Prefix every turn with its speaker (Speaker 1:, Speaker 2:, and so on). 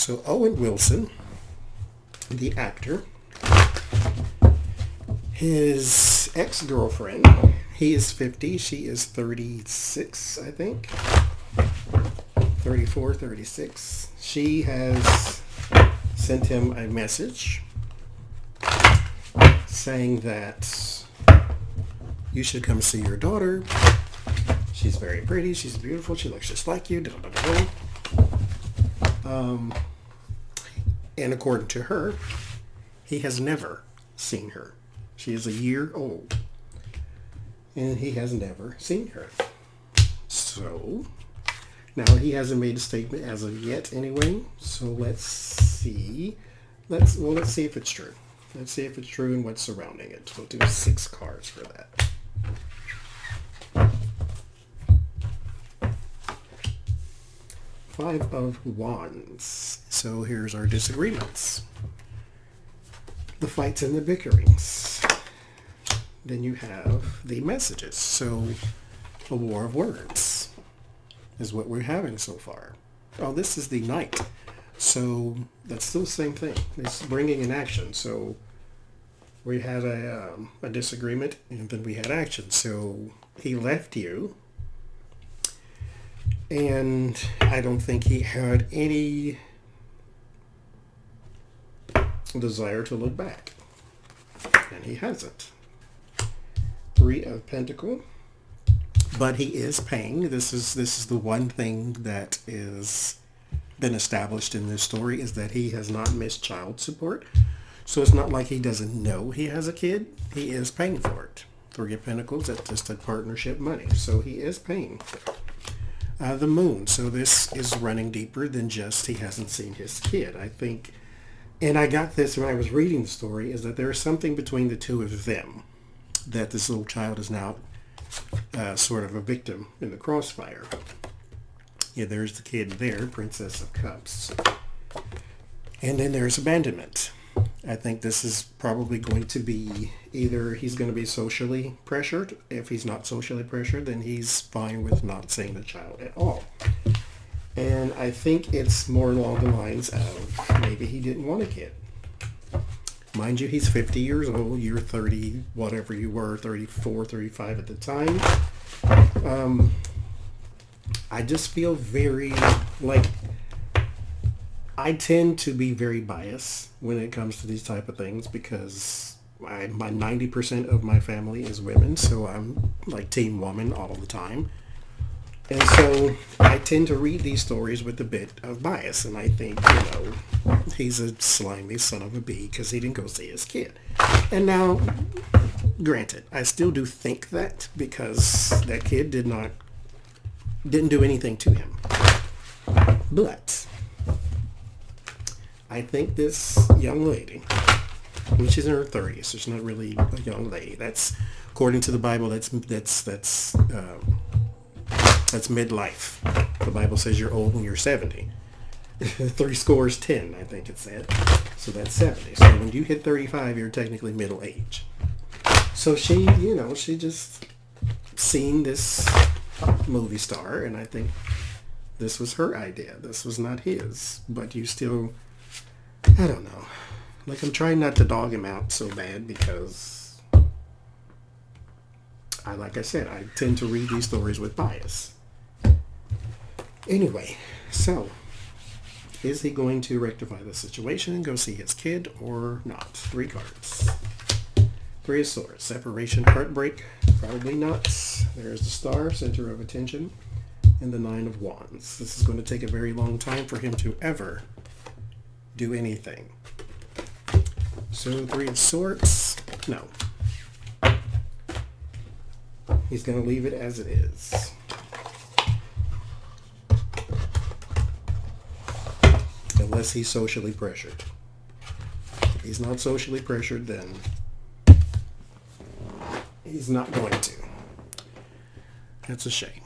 Speaker 1: So Owen Wilson, the actor, his ex-girlfriend, he is 50, she is 36, I think. 34, 36. She has sent him a message saying that you should come see your daughter. She's very pretty. She's beautiful. She looks just like you. And according to her, he has never seen her. She is a year old. And he has never seen her. So, now he hasn't made a statement as of yet anyway. So let's see. Let's see if it's true. Let's see if it's true and what's surrounding it. We'll do 6 cards for that. Five of Wands. So here's our disagreements. The fights and the bickerings. Then you have the messages. So a war of words is what we're having so far. Oh, this is the Knight. So that's still the same thing. It's bringing in action. So we had a disagreement, and then we had action. So he left you, and I don't think he had any desire to look back, and he hasn't. 3 of Pentacles. But he is paying. This is the one thing that is been established in this story, is that he has not missed child support. So it's not like he doesn't know he has a kid. He is paying for it. 3 of Pentacles, that's just a partnership money. So he is paying for it. The Moon. So this is running deeper than just he hasn't seen his kid. I think, and I got this when I was reading the story, is that there is something between the two of them, that this little child is now sort of a victim in the crossfire. Yeah, there's the kid there, Princess of Cups. And then there's abandonment. I think this is probably going to be either he's going to be socially pressured. If he's not socially pressured, then he's fine with not seeing the child at all. And I think it's more along the lines of maybe he didn't want a kid. Mind you, he's 50 years old. You're 30, whatever you were, 34, 35 at the time. I just feel very, like, I tend to be very biased when it comes to these type of things, because my 90% of my family is women, so I'm like team woman all the time. And so I tend to read these stories with a bit of bias, and I think, he's a slimy son of a bee because he didn't go see his kid. And now, granted, I still do think that, because that kid didn't do anything to him. But I think this young lady, when she's in her 30s, so she's not really a young lady. That's, according to the Bible, that's midlife. The Bible says you're old when you're 70. 3 scores 10, I think it said. So that's 70. So when you hit 35, you're technically middle age. So she, she just seen this movie star, and I think this was her idea. This was not his. But you still, I don't know. Like, I'm trying not to dog him out so bad, because like I said, I tend to read these stories with bias. Anyway, so is he going to rectify the situation and go see his kid or not? 3 cards. 3 of Swords. Separation, heartbreak. Probably not. There's the Star, center of attention. And the 9 of Wands. This is going to take a very long time for him to ever do anything. So 3 of Swords. No. He's going to leave it as it is. Unless he's socially pressured. If he's not socially pressured, then he's not going to. That's a shame.